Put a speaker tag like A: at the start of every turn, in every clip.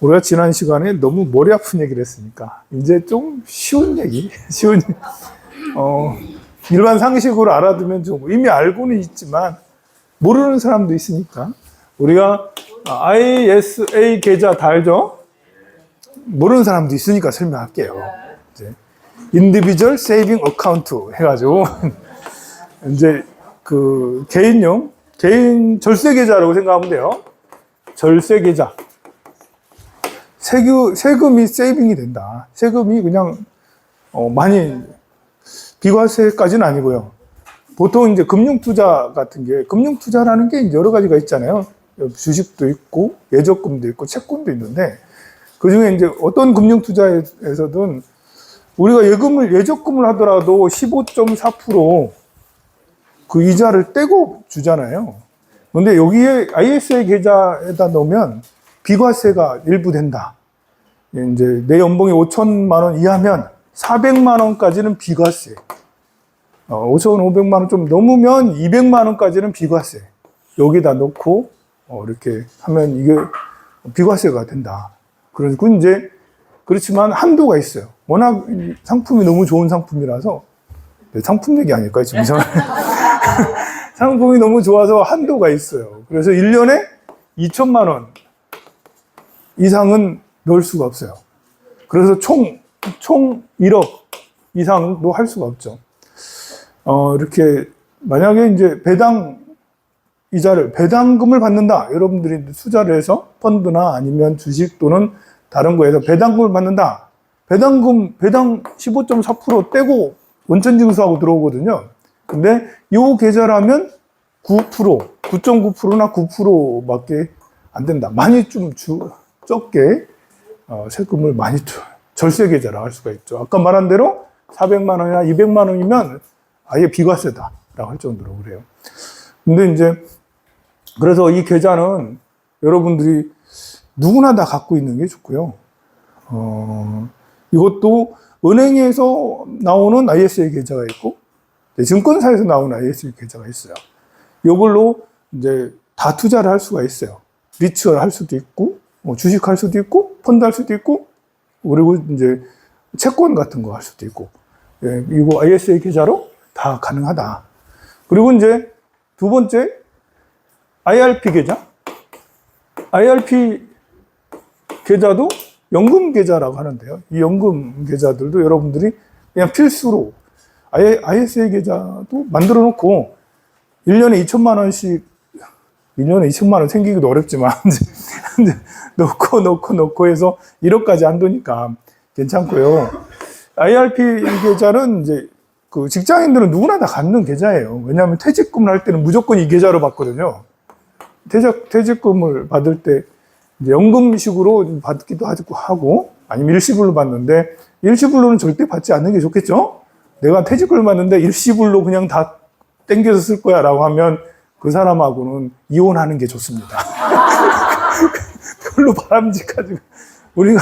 A: 우리가 지난 시간에 너무 머리 아픈 얘기를 했으니까 이제 좀 쉬운 얘기, 일반 상식으로 알아두면 좀 이미 알고는 있지만 모르는 사람도 있으니까 우리가 ISA 계좌 다 알죠? 모르는 사람도 있으니까 설명할게요. 이제 Individual Saving Account 해가지고 이제 그 개인 절세 계좌라고 생각하면 돼요. 절세 계좌. 세금이 세이빙이 된다. 세금이 그냥 많이 비과세까지는 아니고요. 보통 이제 금융투자 같은 게 금융투자라는 게 이제 여러 가지가 있잖아요. 주식도 있고 예적금도 있고 채권도 있는데 그 중에 이제 어떤 금융투자에서든 우리가 예적금을 하더라도 15.4% 그 이자를 떼고 주잖아요. 근데 여기에 ISA 계좌에다 넣으면 비과세가 일부 된다. 이제 내 연봉이 5천만 원 이하면 400만 원까지는 비과세. 5,500만 원 좀 넘으면 200만 원까지는 비과세. 여기다 넣고 이렇게 하면 이게 비과세가 된다. 그리고 이제 그렇지만 한도가 있어요. 워낙 상품이 너무 좋은 상품이라서 상품 얘기 아닐까요? 지금 상품이 너무 좋아서 한도가 있어요. 그래서 1년에 2천만 원 이상은 넣을 수가 없어요. 그래서 총 1억 이상도 할 수가 없죠. 이렇게 만약에 이제 배당금을 받는다. 여러분들이 투자를 해서 펀드나 아니면 주식 또는 다른 거에서 배당금을 받는다. 배당 15.4% 떼고 원천징수하고 들어오거든요. 근데 이 계좌라면 9.9%나 9%밖에 안 된다. 많이 좀 적게 세금을 많이 절세 계좌라 할 수가 있죠. 아까 말한 대로 400만 원이나 200만 원이면 아예 비과세다라고 할 정도로 그래요. 근데 이제 그래서 이 계좌는 여러분들이 누구나 다 갖고 있는 게 좋고요. 이것도 은행에서 나오는 ISA 계좌가 있고 증권사에서 나오는 ISA 계좌가 있어요. 이걸로 이제 다 투자를 할 수가 있어요. 리츠를 할 수도 있고 주식 할 수도 있고 펀드 할 수도 있고 그리고 이제 채권 같은 거 할 수도 있고 이거 ISA 계좌로 다 가능하다. 그리고 이제 두 번째 IRP 계좌. IRP 계좌도 연금 계좌라고 하는데요. 이 연금 계좌들도 여러분들이 그냥 필수로 ISA 계좌도 만들어 놓고 1년에 2천만 원씩 1년에 2천만 원 생기기도 어렵지만 이제 넣고 해서 1억까지 안 되니까 괜찮고요. IRP 계좌는 이제 그 직장인들은 누구나 다 갖는 계좌예요. 왜냐하면 퇴직금을 할 때는 무조건 이 계좌로 받거든요. 퇴직금을 받을 때 이제 연금식으로 받기도 하고 아니면 일시불로 받는데 일시불로는 절대 받지 않는 게 좋겠죠? 내가 퇴직금을 받는데 일시불로 그냥 다 땡겨서 쓸 거야 라고 하면 그 사람하고는 이혼하는 게 좋습니다. 별로 바람직하지. 우리가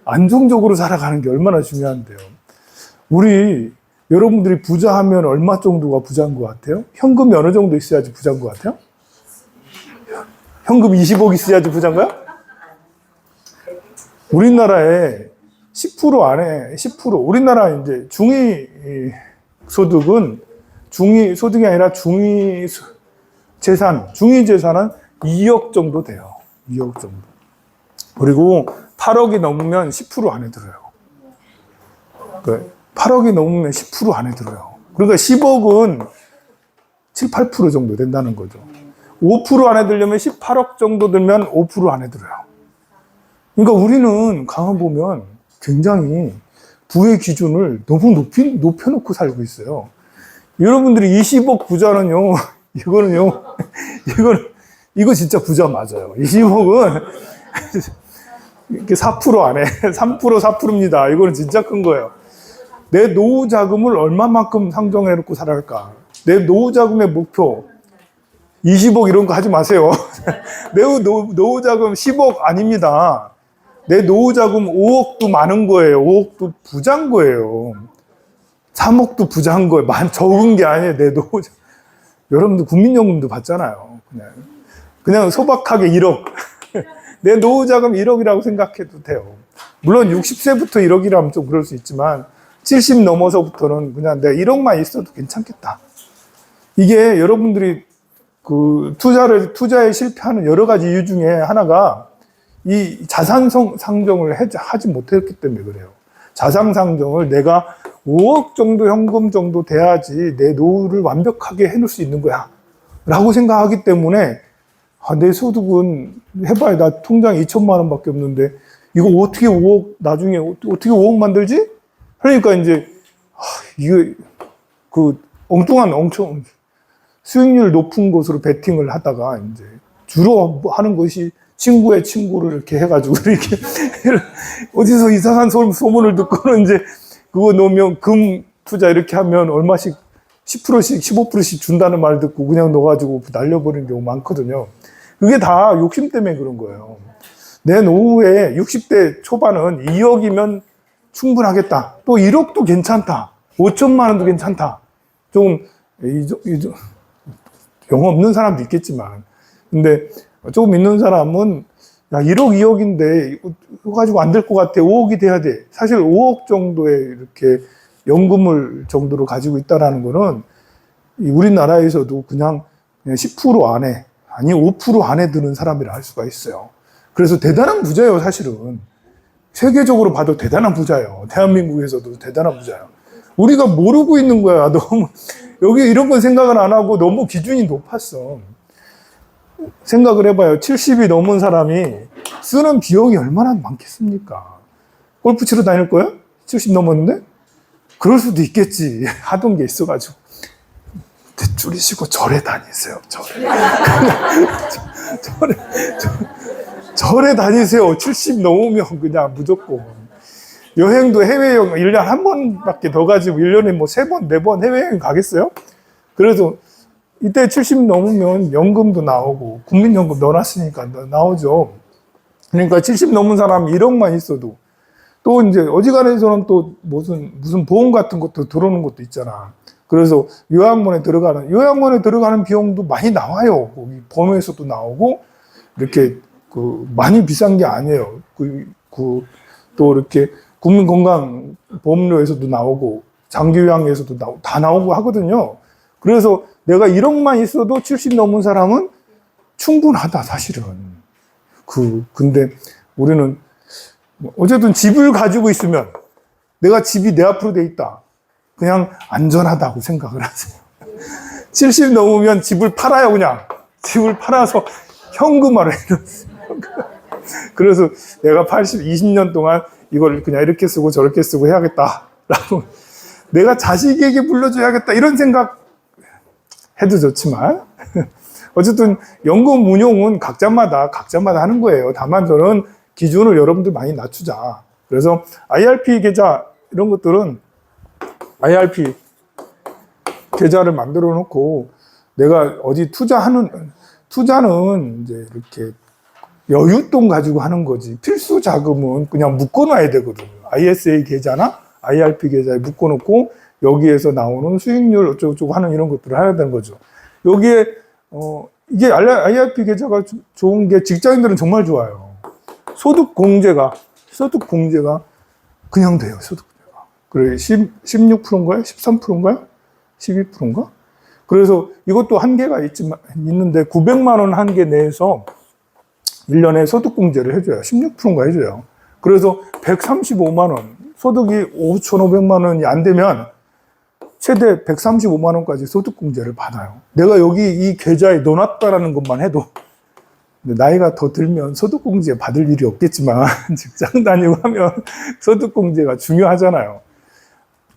A: 안정적으로 살아가는 게 얼마나 중요한데요. 여러분들이 부자하면 얼마 정도가 부자인 것 같아요? 현금이 어느 정도 있어야지 부자인 것 같아요? 현금 20억 있어야지 부자인 거야? 우리나라에 10% 안에 10% 우리나라 이제 중위소득은 중위소득이 아니라 중위재산은 2억 정도 돼요. 2억 정도. 그리고 8억이 넘으면 10% 안에 들어요. 8억이 넘으면 10% 안에 들어요. 그러니까 10억은 7, 8% 정도 된다는 거죠. 5% 안에 들려면 18억 정도 들면 5% 안에 들어요. 그러니까 우리는 가만 보면 굉장히 부의 기준을 너무 높여놓고 살고 있어요. 여러분들이 20억 부자는요, 이거 진짜 부자 맞아요. 20억은 이렇게 4% 안에, 3%, 4%입니다. 이거는 진짜 큰 거예요. 내 노후 자금을 얼마만큼 상정해놓고 살아갈까? 내 노후 자금의 목표, 20억 이런 거 하지 마세요. 내 노후 자금 10억 아닙니다. 내 노후 자금 5억도 많은 거예요. 5억도 부자인 거예요. 3억도 부자인 거예요. 적은 게 아니에요. 내 노후 자금. 여러분들 국민연금도 받잖아요. 그냥 소박하게 1억. 내 노후 자금 1억이라고 생각해도 돼요. 물론 60세부터 1억이라면 좀 그럴 수 있지만 70 넘어서부터는 그냥 내가 1억만 있어도 괜찮겠다. 이게 여러분들이 그 투자에 실패하는 여러 가지 이유 중에 하나가 이 자산 상정을 하지 못했기 때문에 그래요. 자산 상정을 내가 5억 정도 현금 정도 돼야지 내 노후를 완벽하게 해놓을 수 있는 거야 라고 생각하기 때문에 내 소득은 해봐야 나 통장에 2천만 원밖에 없는데 이거 어떻게 5억 나중에 어떻게 5억 만들지? 그러니까 이제 이거 그 엄청 수익률 높은 곳으로 베팅을 하다가 이제 주로 하는 것이 친구의 친구를 이렇게 해가지고 이렇게 어디서 이상한 소문을 듣고는 이제 그거 넣으면 금 투자 이렇게 하면 얼마씩 10%씩 15%씩 준다는 말 듣고 그냥 넣어가지고 날려버리는 경우 많거든요. 그게 다 욕심 때문에 그런 거예요. 내 노후에 60대 초반은 2억이면 충분하겠다. 또 1억도 괜찮다. 5천만 원도 괜찮다. 영어 없는 사람도 있겠지만. 근데 조금 있는 사람은 야, 1억, 2억인데 이거 가지고 안 될 것 같아. 5억이 돼야 돼. 사실 5억 정도의 이렇게 연금을 정도로 가지고 있다라는 거는 우리나라에서도 그냥 10% 안에, 아니 5% 안에 드는 사람이라 할 수가 있어요. 그래서 대단한 부자예요, 사실은. 세계적으로 봐도 대단한 부자예요. 대한민국에서도 대단한 부자예요. 우리가 모르고 있는 거야. 너무 여기 이런 건 생각을 안 하고 너무 기준이 높았어. 생각을 해봐요. 70이 넘은 사람이 쓰는 비용이 얼마나 많겠습니까? 골프 치러 다닐 거야? 70 넘었는데? 그럴 수도 있겠지. 하던 게 있어가지고. 줄이시고 절에 다니세요. 절에 다니세요. 70 넘으면 그냥 무조건. 여행도 해외여행 1년에 한 번밖에 더 가지고 1년에 뭐 3번, 4번 해외여행 가겠어요? 그래서 이때 70 넘으면 연금도 나오고 국민연금 넣어놨으니까 나오죠. 그러니까 70 넘은 사람 1억만 있어도 또 이제 어지간해서는 또 무슨 보험 같은 것도 들어오는 것도 있잖아. 그래서 요양원에 들어가는 비용도 많이 나와요. 거기 보험에서도 나오고 이렇게 많이 비싼 게 아니에요. 또 이렇게 국민건강보험료에서도 나오고 장기요양에서도 다 나오고 하거든요. 그래서 내가 1억만 있어도 70 넘은 사람은 충분하다, 사실은. 근데 우리는 어쨌든 집을 가지고 있으면 내가 집이 내 앞으로 돼 있다. 그냥 안전하다고 생각을 하세요. 70 넘으면 집을 팔아요, 그냥. 집을 팔아서 현금화를 해놓으세요. 그래서 내가 20년 동안 이걸 그냥 이렇게 쓰고 저렇게 쓰고 해야겠다라고 내가 자식에게 물려줘야겠다 이런 생각 해도 좋지만 어쨌든 연금 운용은 각자마다 하는 거예요. 다만 저는 기준을 여러분들 많이 낮추자. 그래서 IRP 계좌 이런 것들은 IRP 계좌를 만들어 놓고 내가 어디 투자는 이제 이렇게 여윳돈 가지고 하는 거지. 필수 자금은 그냥 묶어놔야 되거든요. ISA 계좌나 IRP 계좌에 묶어놓고 여기에서 나오는 수익률 어쩌고저쩌고 하는 이런 것들을 해야 되는 거죠. 여기에 이게 IRP 계좌가 좋은 게 직장인들은 정말 좋아요. 소득 공제가 그냥 돼요. 소득 공제가. 그래 16%인가요? 13%인가요? 12%인가? 그래서 이것도 한계가 있는데 900만 원 한계 내에서 1년에 소득공제를 해줘요. 16%인가 해줘요. 그래서 135만 원, 소득이 5,500만 원이 안 되면 최대 135만 원까지 소득공제를 받아요. 내가 여기 이 계좌에 넣어놨다라는 것만 해도 나이가 더 들면 소득공제 받을 일이 없겠지만 직장 다니고 하면 소득공제가 중요하잖아요.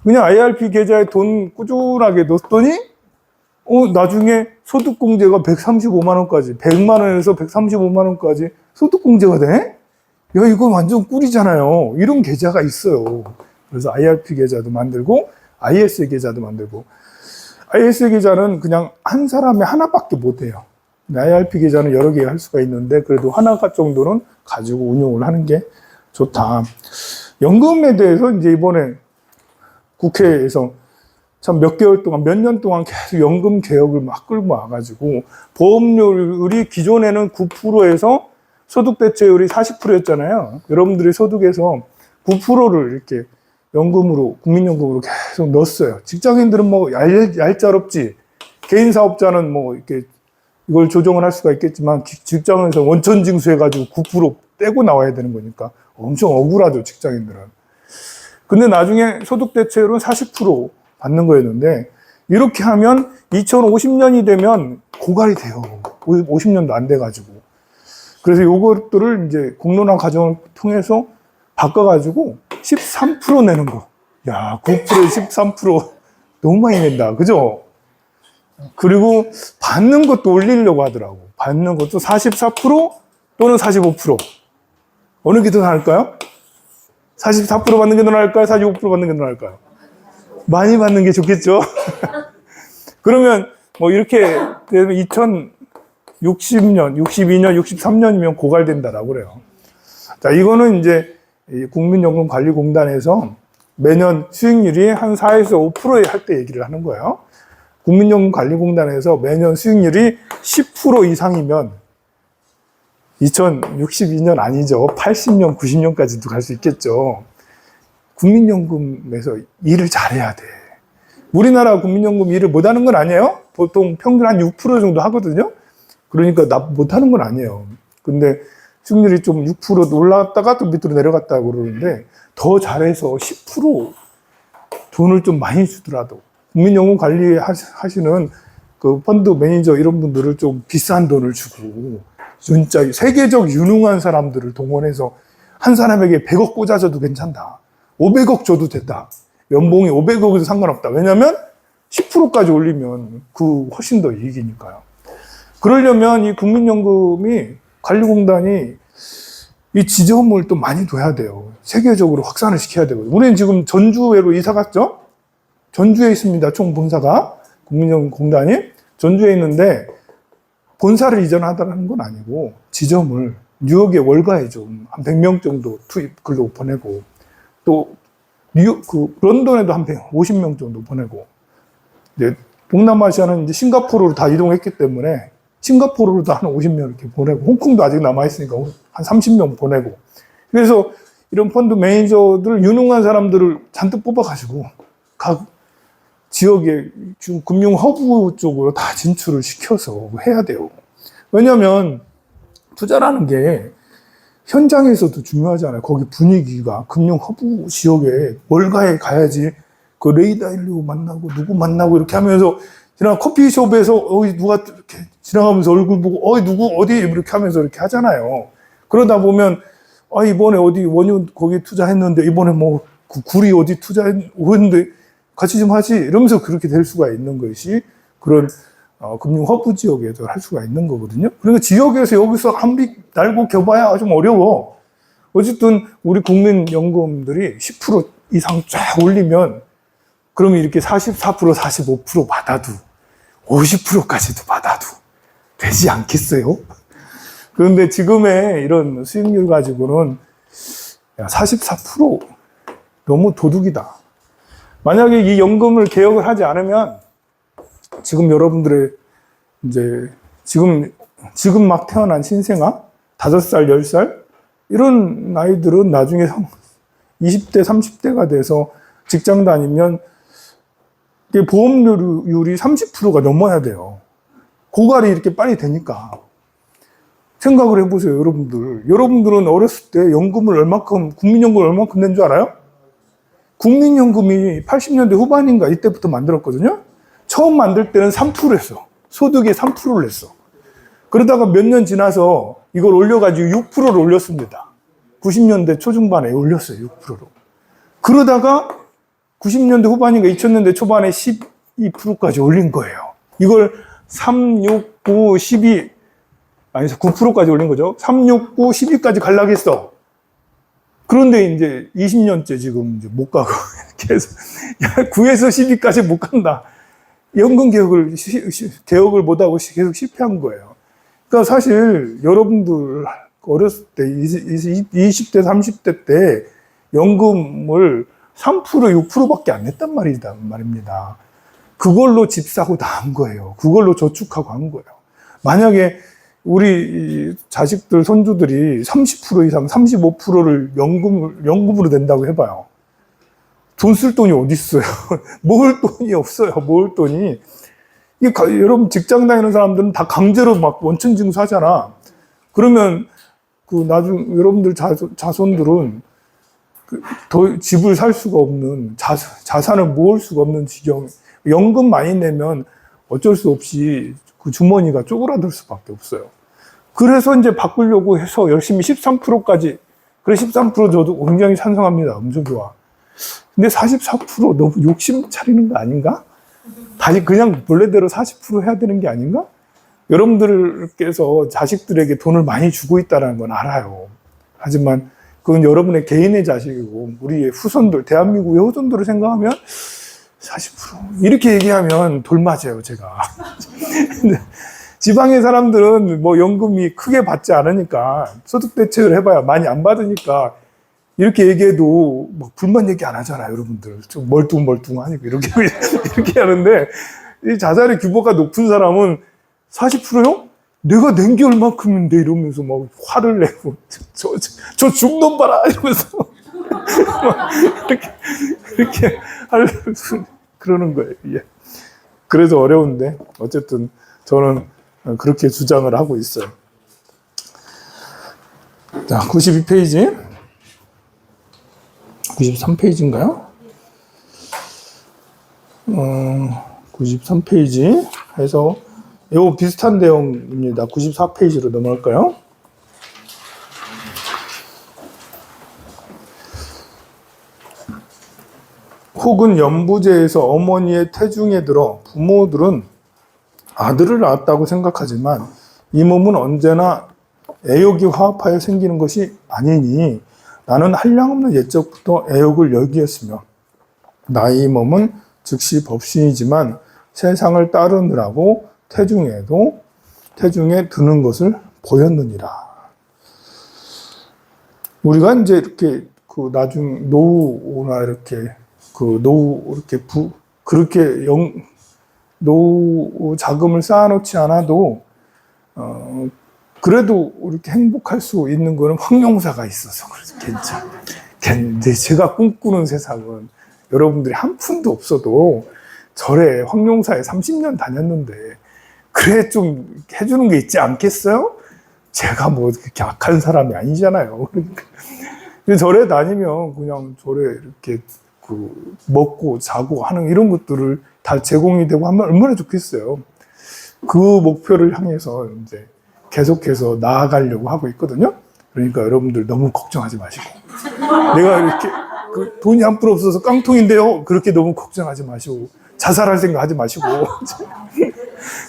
A: 그냥 IRP 계좌에 돈 꾸준하게 넣었더니 나중에 소득공제가 135만 원까지 100만 원에서 135만 원까지 소득공제가 돼? 야, 이거 완전 꿀이잖아요. 이런 계좌가 있어요. 그래서 IRP 계좌도 만들고 ISA 계좌도 만들고 ISA 계좌는 그냥 한 사람이 하나밖에 못 해요. IRP 계좌는 여러 개 할 수가 있는데 그래도 하나가 정도는 가지고 운용을 하는 게 좋다. 연금에 대해서 이제 이번에 국회에서 참 몇 개월 동안, 몇 년 동안 계속 연금 개혁을 막 끌고 와가지고 보험료율이 기존에는 9%에서 소득 대체율이 40%였잖아요. 여러분들이 소득에서 9%를 이렇게 연금으로, 국민연금으로 계속 넣었어요. 직장인들은 뭐 얄짤없지. 개인 사업자는 뭐 이렇게 이걸 조정을 할 수가 있겠지만 직장에서 원천 징수해가지고 9% 떼고 나와야 되는 거니까 엄청 억울하죠, 직장인들은. 근데 나중에 소득 대체율은 40% 받는 거였는데 이렇게 하면 2050년이 되면 고갈이 돼요. 50년도 안 돼가지고. 그래서 요것들을 이제 공론화 과정을 통해서 바꿔가지고 13% 내는 거. 야, 9%에 13% 너무 많이 낸다. 그죠? 그리고 받는 것도 올리려고 하더라고. 받는 것도 44% 또는 45%. 어느 게 더 나을까요? 44% 받는 게 더 나을까요? 45% 받는 게 더 나을까요? 많이 받는 게 좋겠죠? 그러면 뭐 이렇게 되면 2060년, 62년, 63년이면 고갈된다라고 그래요. 자, 이거는 이제 국민연금관리공단에서 매년 수익률이 한 4에서 5%에 할 때 얘기를 하는 거예요. 국민연금관리공단에서 매년 수익률이 10% 이상이면 2062년 아니죠. 80년, 90년까지도 갈 수 있겠죠. 국민연금에서 일을 잘해야 돼. 우리나라 국민연금 일을 못하는 건 아니에요. 보통 평균 한 6% 정도 하거든요. 그러니까 못하는 건 아니에요. 근데 수익률이 좀 6% 올라갔다가 또 밑으로 내려갔다고 그러는데 더 잘해서 10% 돈을 좀 많이 주더라도 국민연금 관리하시는 그 펀드 매니저 이런 분들을 좀 비싼 돈을 주고 진짜 세계적 유능한 사람들을 동원해서 한 사람에게 100억 꽂아줘도 괜찮다. 500억 줘도 된다. 연봉이 500억에도 상관없다. 왜냐면 10%까지 올리면 그 훨씬 더 이익이니까요. 그러려면 이 국민연금이 관리공단이 이 지점을 또 많이 둬야 돼요. 세계적으로 확산을 시켜야 되거든요. 우리는 지금 전주로 이사 갔죠? 전주에 있습니다. 총 본사가. 국민연금공단이 전주에 있는데 본사를 이전하다는 건 아니고 지점을 뉴욕에 월가에 좀 한 100명 정도 투입 글로 보내고 또 뉴욕 런던에도 한 150명 정도 보내고 이제 동남아시아는 이제 싱가포르로 다 이동했기 때문에 싱가포르로도 한 50명 이렇게 보내고 홍콩도 아직 남아있으니까 한 30명 보내고 그래서 이런 펀드 매니저들 유능한 사람들을 잔뜩 뽑아가지고 각 지역의 지금 금융 허브 쪽으로 다 진출을 시켜서 해야 돼요. 왜냐하면 투자라는 게 현장에서도 중요하잖아요. 거기 분위기가 금융 허브 지역에 월가에 가야지 그 레이다일리오 만나고 누구 만나고 이렇게 하면서 지난 커피숍에서 누가 이렇게 지나가면서 얼굴 보고 누구 어디 이렇게 하면서 이렇게 하잖아요. 그러다 보면 이번에 어디 원유 거기 투자했는데 이번에 뭐 구리 어디 투자했는데 같이 좀 하지 이러면서 그렇게 될 수가 있는 것이 그런 금융 허브 지역에도 할 수가 있는 거거든요. 그러니까 지역에서 여기서 한 비 날고 겨봐야 좀 어려워. 어쨌든 우리 국민연금들이 10% 이상 쫙 올리면 그러면 이렇게 44%, 45% 받아도 50%까지도 받아도 되지 않겠어요? 그런데 지금의 이런 수익률 가지고는 44% 너무 도둑이다. 만약에 이 연금을 개혁을 하지 않으면 지금 여러분들의 이제 지금 막 태어난 신생아 5살, 10살 이런 나이들은 나중에 20대, 30대가 돼서 직장 다니면 보험료율이 30%가 넘어야 돼요. 고갈이 이렇게 빨리 되니까. 생각을 해보세요, 여러분들. 여러분들은 어렸을 때 연금을 얼마큼, 국민연금을 얼마큼 낸 줄 알아요? 국민연금이 80년대 후반인가 이때부터 만들었거든요. 처음 만들 때는 3%였어. 소득의 3%를 냈어. 그러다가 몇 년 지나서 이걸 올려가지고 6%를 올렸습니다. 90년대 초중반에 올렸어요, 6%로. 그러다가 90년대 후반인가 2000년대 초반에 12%까지 올린 거예요. 이걸 3, 6, 9, 12, 아니 9%까지 올린 거죠. 3, 6, 9, 12까지 갈라겠어. 그런데 이제 20년째 지금 이제 못 가고 계속 9에서 12까지 못 간다. 연금 개혁을 못하고 계속 실패한 거예요. 그러니까 사실 여러분들 어렸을 때 20대, 30대 때 연금을 3%, 6%밖에 안 냈단 말입니다. 그걸로 집 사고 다 한 거예요. 그걸로 저축하고 한 거예요. 만약에 우리 자식들, 손주들이 30% 이상, 35%를 연금으로 낸다고 해봐요. 돈 쓸 돈이 어디 있어요? 모을 돈이 없어요. 모을 돈이. 여러분 직장 다니는 사람들은 다 강제로 막 원천징수 하잖아. 그러면 나중 여러분들 자손들은 더 집을 살 수가 없는, 자산을 모을 수가 없는 지경. 연금 많이 내면 어쩔 수 없이 그 주머니가 쪼그라들 수밖에 없어요. 그래서 이제 바꾸려고 해서 열심히 13%까지, 그래 13% 저도 굉장히 찬성합니다. 엄청 좋아. 근데 44% 너무 욕심 차리는 거 아닌가? 다시 그냥 본래대로 40% 해야 되는 게 아닌가? 여러분들께서 자식들에게 돈을 많이 주고 있다는 건 알아요. 하지만 그건 여러분의 개인의 자식이고 우리의 후손들, 대한민국의 후손들을 생각하면 40% 이렇게 얘기하면 돌맞아요, 제가. 지방의 사람들은 뭐 연금이 크게 받지 않으니까 소득 대책을 해봐야 많이 안 받으니까 이렇게 얘기해도 막 불만 얘기 안 하잖아요, 여러분들. 좀 멀뚱멀뚱하니까 이렇게 하는데 이 자살의 규모가 높은 사람은 40%요? 내가 낸 게 얼만큼인데 이러면서 막 화를 내고 저 죽놈 봐라 이러면서 이렇게 그러는 거예요. 예. 그래서 어려운데 어쨌든 저는 그렇게 주장을 하고 있어요. 자, 92페이지. 93페이지인가요? 93페이지 해서 이거 비슷한 내용입니다. 94페이지로 넘어갈까요? 혹은 연부제에서 어머니의 태중에 들어 부모들은 아들을 낳았다고 생각하지만 이 몸은 언제나 애욕이 화합하여 생기는 것이 아니니 나는 한량없는 옛적부터 애욕을 여기었으며 나의 몸은 즉시 법신이지만 세상을 따르느라고 태중에 드는 것을 보였느니라. 우리가 이제 이렇게 나중 노후나 이렇게 그렇게 노후 자금을 쌓아놓지 않아도 그래도 이렇게 행복할 수 있는 거는 황룡사가 있어서 그래서 괜찮아. 근데 제가 꿈꾸는 세상은 여러분들이 한 푼도 없어도 절에 황룡사에 30년 다녔는데 그래 좀 해주는 게 있지 않겠어요? 제가 뭐 그렇게 악한 사람이 아니잖아요. 근데 절에 다니면 그냥 절에 이렇게 먹고 자고 하는 이런 것들을 다 제공이 되고 하면 얼마나 좋겠어요. 그 목표를 향해서 이제 계속해서 나아가려고 하고 있거든요. 그러니까 여러분들 너무 걱정하지 마시고 내가 이렇게 돈이 한 푼 없어서 깡통인데요. 그렇게 너무 걱정하지 마시고 자살할 생각 하지 마시고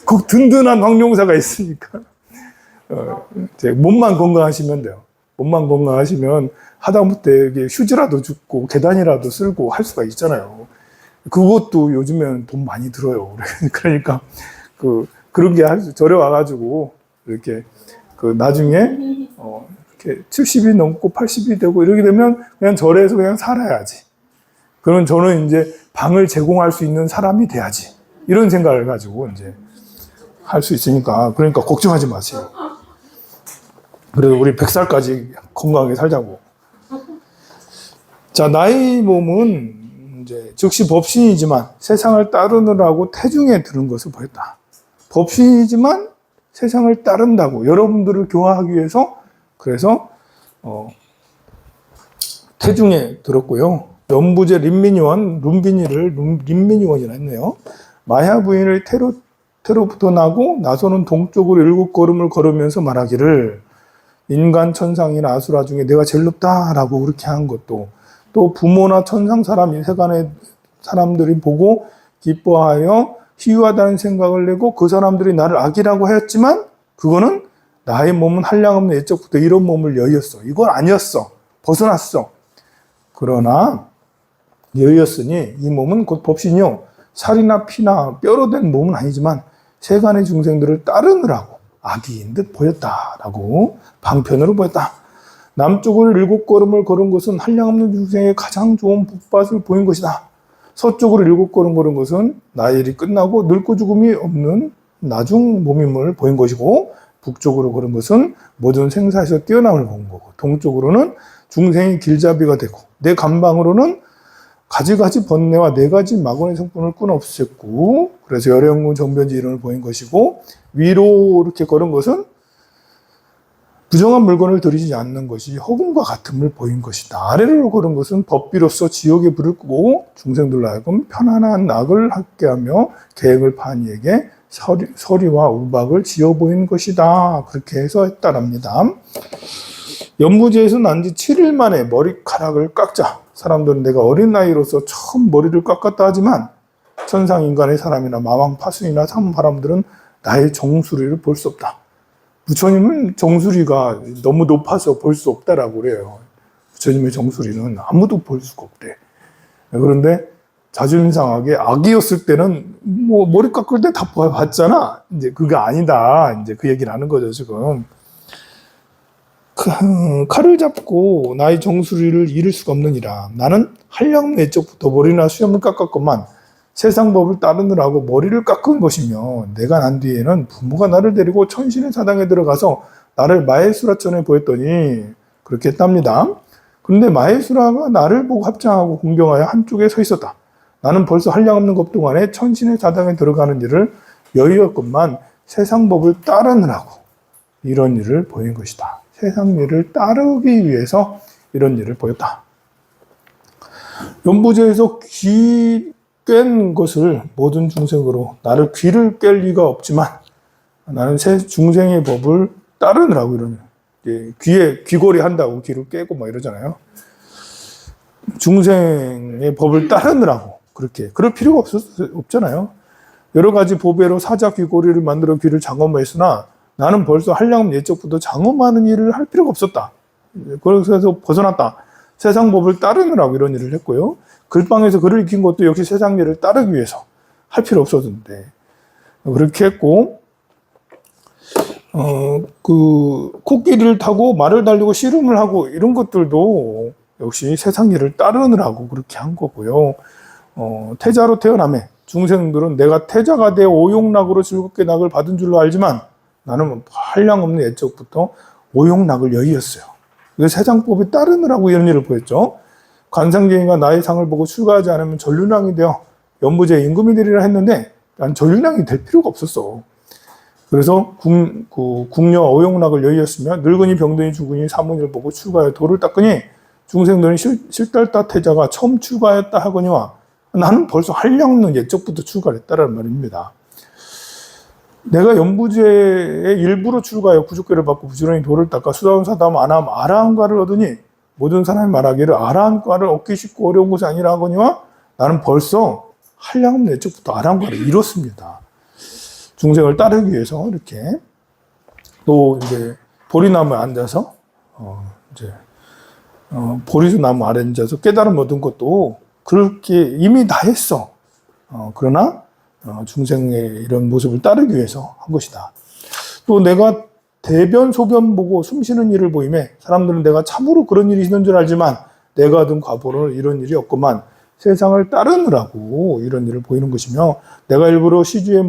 A: 꼭 든든한 황룡사가 있으니까 몸만 건강하시면 돼요. 몸만 건강하시면 하다못해 휴지라도 줍고 계단이라도 쓸고 할 수가 있잖아요. 그것도 요즘엔 돈 많이 들어요. 그러니까 그런 게 절에 와가지고 이렇게 나중에 이렇게 70이 넘고 80이 되고 이렇게 되면 그냥 절에서 그냥 살아야지. 그러면 저는 이제 방을 제공할 수 있는 사람이 돼야지. 이런 생각을 가지고 이제 할 수 있으니까 그러니까 걱정하지 마세요. 그래도 우리 100살까지 건강하게 살자고. 자, 나의 몸은 이제 즉시 법신이지만 세상을 따르느라고 태중에 드는 것을 보였다. 법신이지만 세상을 따른다고 여러분들을 교화하기 위해서 그래서 태중에 들었고요. 연부제 린민이원, 린민이원이라 했네요. 마야 부인의 태로부터 나고 나서는 동쪽으로 7걸음을 걸으면서 말하기를 인간 천상이나 아수라 중에 내가 제일 높다라고 그렇게 한 것도 또 부모나 천상 사람이 세간의 사람들이 보고 기뻐하여 희유하다는 생각을 내고 그 사람들이 나를 악이라고 하였지만 그거는 나의 몸은 한량없는 옛적부터 이런 몸을 여의었어. 이건 아니었어. 벗어났어. 그러나 여의었으니 이 몸은 곧 법신이요 살이나 피나 뼈로 된 몸은 아니지만 세간의 중생들을 따르느라고 악의인 듯 보였다라고 방편으로 보였다. 남쪽으로 7걸음을 걸은 것은 한량없는 중생의 가장 좋은 복밭을 보인 것이다. 서쪽으로 7걸음 걸은 것은 나의 일이 끝나고 늙고 죽음이 없는 나중 몸임을 보인 것이고 북쪽으로 걸은 것은 모든 생사에서 뛰어남을 본 거고, 동쪽으로는 중생이 길잡이가 되고, 내 감방으로는 가지가지 번뇌와 네 가지 막원의 성분을 끊어 없앴고, 그래서 열영구 정변지 이론을 보인 것이고, 위로 이렇게 걸은 것은 부정한 물건을 들이지 않는 것이 허공과 같음을 보인 것이다. 아래로 걸은 것은 법비로서 지옥의 불을 끄고 중생들로 하여금 편안한 낙을 갖게 하며 계획을 파니에게 서리와 우박을 지어 보인 것이다. 그렇게 해서 했다랍니다. 연무제에서 난 지 7일 만에 머리카락을 깎자. 사람들은 내가 어린 나이로서 처음 머리를 깎았다 하지만 천상인간의 사람이나 마왕 파수이나 사람들은 나의 정수리를 볼 수 없다. 부처님은 정수리가 너무 높아서 볼 수 없다라고 그래요. 부처님의 정수리는 아무도 볼 수가 없대. 그런데 자존심 상하게 아기였을 때는 뭐 머리 깎을 때 다 봤잖아. 이제 그게 아니다. 이제 그 얘기를 하는 거죠, 지금. 칼을 잡고 나의 정수리를 잃을 수가 없느니라. 나는 한량 내적부터 머리나 수염을 깎았건만 세상 법을 따르느라고 머리를 깎은 것이며, 내가 난 뒤에는 부모가 나를 데리고 천신의 사당에 들어가서 나를 마해수라천에 보였더니 그렇게 했답니다. 그런데 마해수라가 나를 보고 합장하고 공경하여 한쪽에 서 있었다. 나는 벌써 한량없는 것 동안에 천신의 사당에 들어가는 일을 여의었건만 세상 법을 따르느라고 이런 일을 보인 것이다. 세상 일을 따르기 위해서 이런 일을 보였다. 연부제에서 귀 깬 것을 모든 중생으로 나를 귀를 깰 리가 없지만 나는 새 중생의 법을 따르느라고 이러는, 귀에 귀걸이 한다고 귀를 깨고 막 이러잖아요. 중생의 법을 따르느라고 그렇게 그럴 필요가 없잖아요. 여러 가지 보배로 사자 귀걸이를 만들어 귀를 장엄했으나 나는 벌써 한량 예적부터 장엄하는 일을 할 필요가 없었다. 그래서 벗어났다. 세상 법을 따르느라고 이런 일을 했고요. 글방에서 글을 익힌 것도 역시 세상 일을 따르기 위해서 할 필요 없었는데 그렇게 했고, 코끼리를 타고 말을 달리고 씨름을 하고 이런 것들도 역시 세상 일을 따르느라고 그렇게 한 거고요. 태자로 태어나매 중생들은 내가 태자가 되어 오용락으로 즐겁게 낙을 받은 줄로 알지만 나는 한량없는 예적부터 오용락을 여의었어요. 세상법에 따르느라고 이런 일을 보였죠. 관상쟁이가 나의 상을 보고 출가하지 않으면 전륜왕이 되어 연부제 임금이 되리라 했는데 난 전륜왕이 될 필요가 없었어. 그래서 궁녀 오용락을 여의었으며 늙은이 병든이 죽으니 사문을 보고 출가하여 도를 닦으니 중생들은 실달다 태자가 처음 출가했다 하거니와 나는 벌써 한량없는 예적부터 출가를 했다는 말입니다. 내가 연부제의 일부로 출가하여 구족계를 받고 부지런히 도를 닦아 수다운 사담 안함 아라한과를 얻으니 모든 사람이 말하기를 아라한과를 얻기 쉽고 어려운 것이 아니라 하거니와 나는 벌써 한량없는 예적부터 아라한과를 이뤘습니다. 중생을 따르기 위해서 이렇게 또 이제 보리나무에 앉아서 보리나무 아래 앉아서 깨달음 얻은 것도 그렇게 이미 다 했어. 그러나 중생의 이런 모습을 따르기 위해서 한 것이다. 또 내가 대변 소변 보고 숨쉬는 일을 보임에 사람들은 내가 참으로 그런 일이 있는 줄 알지만 내가 얻은 과보로는 이런 일이 없구만 세상을 따르느라고 이런 일을 보이는 것이며, 내가 일부러 시주의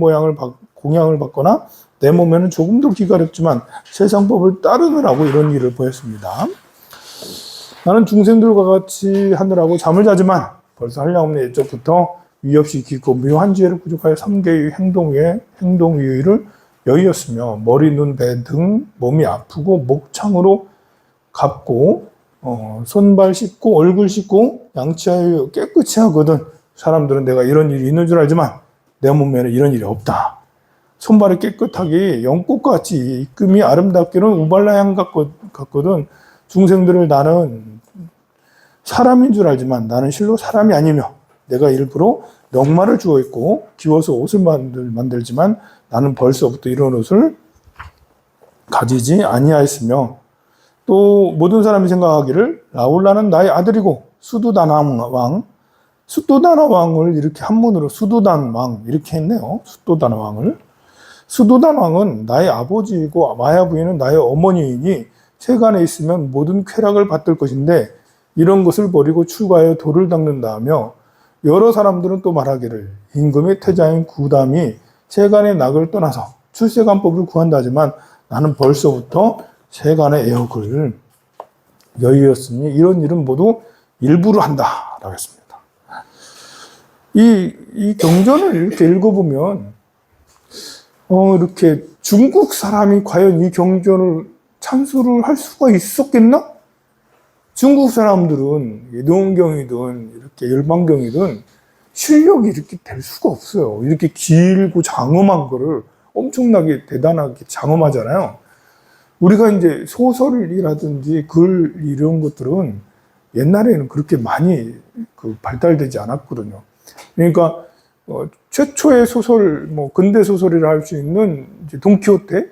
A: 공양을 받거나 내 몸에는 조금도 기가렵지만 세상 법을 따르느라고 이런 일을 보였습니다. 나는 중생들과 같이 하느라고 잠을 자지만 벌써 한량없는 예적부터 위없이 깊고 묘한 지혜를 부족하여 3개의 행동유의를 여의었으며 머리, 눈, 배 등 몸이 아프고 목창으로 갑고 손발 씻고 얼굴 씻고 양치하여 깨끗이 하거든 사람들은 내가 이런 일이 있는 줄 알지만 내 몸에는 이런 일이 없다. 손발이 깨끗하게 연꽃같이 입금이 아름답기는 우발라향 같거든 중생들을 나는 사람인 줄 알지만 나는 실로 사람이 아니며 내가 일부러 넉마를 주어 있고 기워서 옷을 만들지만 나는 벌써부터 이런 옷을 가지지 아니하였으며, 또 모든 사람이 생각하기를 라울라는 나의 아들이고 수두단 왕을 이렇게 한문으로 수두단 왕 이렇게 했네요. 수두단 왕을. 수두단 왕은 나의 아버지이고 마야 부인은 나의 어머니이니 세간에 있으면 모든 쾌락을 받들 것인데 이런 것을 버리고 출가하여 도를 닦는다 하며, 여러 사람들은 또 말하기를 임금의 태자인 구담이 세간의 낙을 떠나서 출세간법을 구한다 하지만 나는 벌써부터 세간의 애역을 여의었으니 이런 일은 모두 일부러 한다 라고 했습니다. 이 경전을 이렇게 읽어보면 이렇게 중국 사람이 과연 이 경전을 찬수를 할 수가 있었겠나? 중국 사람들은 노원경이든 이렇게 열반경이든 실력이 이렇게 될 수가 없어요. 이렇게 길고 장엄한 거를 엄청나게 대단하게 장엄하잖아요. 우리가 이제 소설이라든지 글 이런 것들은 옛날에는 그렇게 많이 발달되지 않았거든요. 그러니까 최초의 소설, 뭐 근대 소설이라 할 수 있는 이제 돈키호테,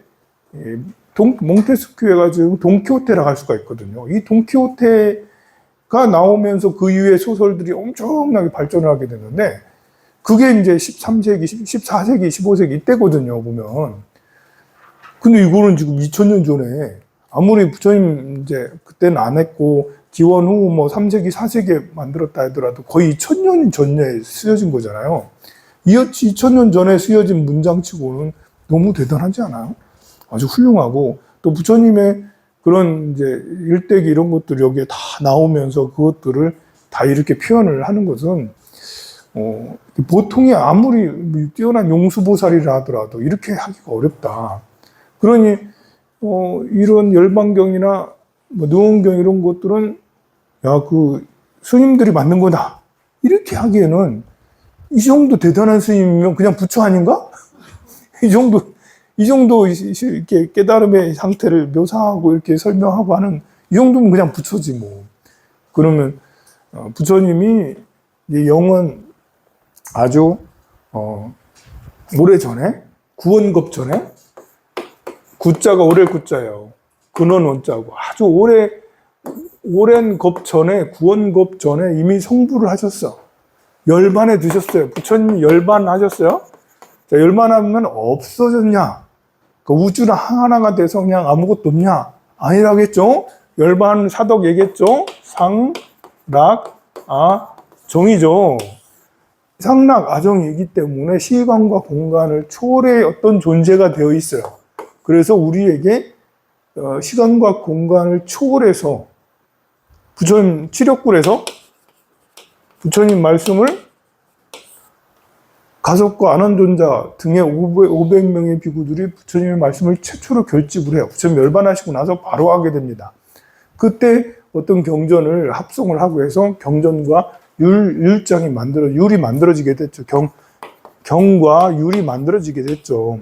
A: 몽테스큐 해가지고 돈키호테라고 할 수가 있거든요. 이 돈키호테가 나오면서 그 이후에 소설들이 엄청나게 발전을 하게 되는데, 그게 이제 13세기, 14세기, 15세기 이때거든요, 보면. 근데 이거는 지금 2000년 전에, 아무리 부처님 이제 그때는 안 했고, 기원 후 뭐 3세기, 4세기에 만들었다 하더라도 거의 2000년 전에 쓰여진 거잖아요. 2000년 전에 쓰여진 문장치고는 너무 대단하지 않아요? 아주 훌륭하고, 또 부처님의 그런 이제 일대기 이런 것들이 여기에 다 나오면서 그것들을 다 이렇게 표현을 하는 것은, 보통이 아무리 뛰어난 용수보살이라 하더라도 이렇게 하기가 어렵다. 그러니, 이런 열반경이나 뭐 노원경 이런 것들은, 야, 스님들이 만든 거다. 이렇게 하기에는 이 정도 대단한 스님이면 그냥 부처 아닌가? 이 정도 이렇게 깨달음의 상태를 묘사하고 이렇게 설명하고 하는 이 정도면 그냥 부처지 뭐. 그러면 부처님이 영원 아주 오래 전에 구원급 전에 구자가 오래 구자예요. 근원 원자고 아주 오랜 급 전에 구원급 전에 이미 성부를 하셨어. 열반에 드셨어요. 부처님 열반 하셨어요? 자, 열반하면 없어졌냐? 그 우주는 하나가 돼서 그냥 아무것도 없냐? 아니라겠죠? 열반 사덕 얘기했죠? 상, 락, 아, 정이죠. 상락, 아정이기 때문에 시간과 공간을 초월의 어떤 존재가 되어 있어요. 그래서 우리에게 시간과 공간을 초월해서 부처님 치력굴에서 부처님 말씀을 가섭과 안원존자 등의 500명의 비구들이 부처님의 말씀을 최초로 결집을 해요. 부처님 열반하시고 나서 바로 하게 됩니다. 그때 어떤 경전을 합성을 하고 해서 경전과 율장이 율이 만들어지게 됐죠. 경과 율이 만들어지게 됐죠.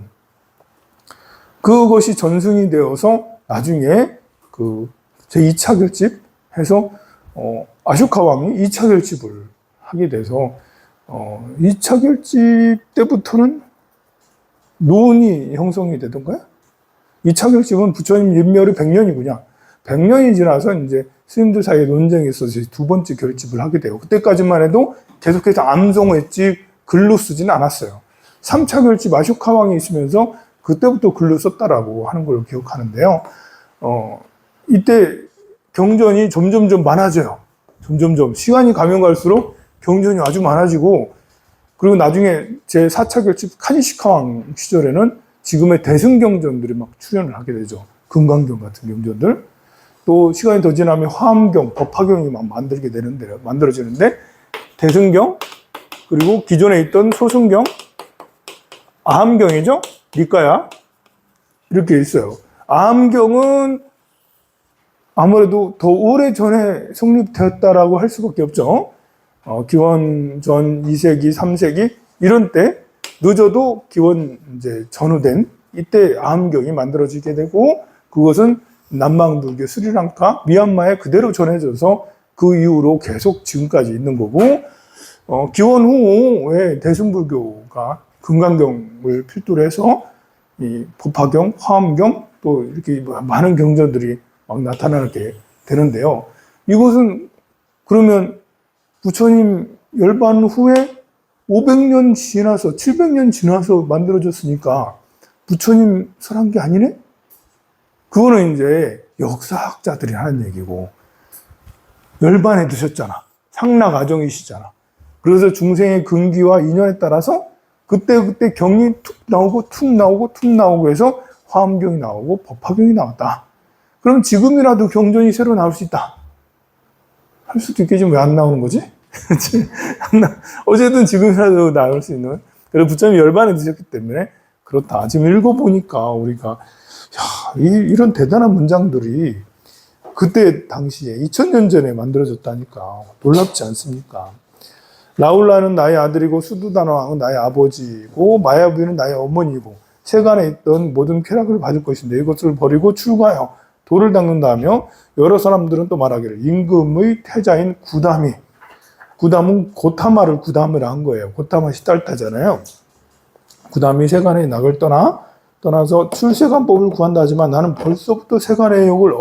A: 그것이 전승이 되어서 나중에 제2차 결집 해서 아쇼카 왕이 2차 결집을 하게 돼서 2차 결집 때부터는 노원이 형성이 되던가요? 2차 결집은 부처님 인멸이 100년이군요. 100년이 지나서 이제 스님들 사이에 논쟁이 있어서 두 번째 결집을 하게 돼요. 그때까지만 해도 계속해서 암송했지 글로 쓰지는 않았어요. 3차 결집 아쇼카 왕이 있으면서 그때부터 글로 썼다라고 하는 걸 기억하는데요. 이때 경전이 점점점 많아져요. 점점점. 시간이 가면 갈수록 경전이 아주 많아지고, 그리고 나중에 제4차 결집 카니시카 왕 시절에는 지금의 대승경전들이 막 출현을 하게 되죠. 금강경 같은 경전들. 또 시간이 더 지나면 화엄경, 법화경이 막 만들어지는데, 대승경, 그리고 기존에 있던 소승경, 아함경이죠? 니까야. 이렇게 있어요. 아함경은 아무래도 더 오래 전에 성립되었다라고 할 수밖에 없죠. 기원 전 2세기, 3세기 이런 때 늦어도 기원 이제 전후된 이때 아함경이 만들어지게 되고, 그것은 남방불교 스리랑카, 미얀마에 그대로 전해져서 그 이후로 계속 지금까지 있는 거고, 기원 후에 대승불교가 금강경을 필두로 해서 이 법화경, 화엄경 또 이렇게 많은 경전들이 막 나타나게 되는데요. 이것은 그러면 부처님 열반 후에 500년 지나서 700년 지나서 만들어졌으니까 부처님 설한 게 아니네? 그거는 이제 역사학자들이 하는 얘기고, 열반에 드셨잖아. 상락아정이시잖아. 그래서 중생의 근기와 인연에 따라서 그때 경이 툭 나오고 툭 나오고 툭 나오고 해서 화엄경이 나오고 법화경이 나왔다. 그럼 지금이라도 경전이 새로 나올 수 있다. 할 수도 있겠지만 왜 안 나오는 거지? 어쨌든 지금이라도 나올 수 있는. 그래서 부처님이 열반에 드셨기 때문에 그렇다. 지금 읽어보니까 우리가 이런 대단한 문장들이 그때 당시에 2000년 전에 만들어졌다니까 놀랍지 않습니까? 라울라는 나의 아들이고 수두다나 왕은 나의 아버지이고 마야부는 나의 어머니이고 세간에 있던 모든 쾌락을 받을 것인데 이것을 버리고 출가하여 도를 닦는다며 여러 사람들은 또 말하기를 임금의 태자인 구담은 고타마를 구담을 한 거예요. 고타마 시달타잖아요. 구담이 세간의 낙을 떠나서 출세간법을 구한다 하지만 나는 벌써부터 세간의 욕을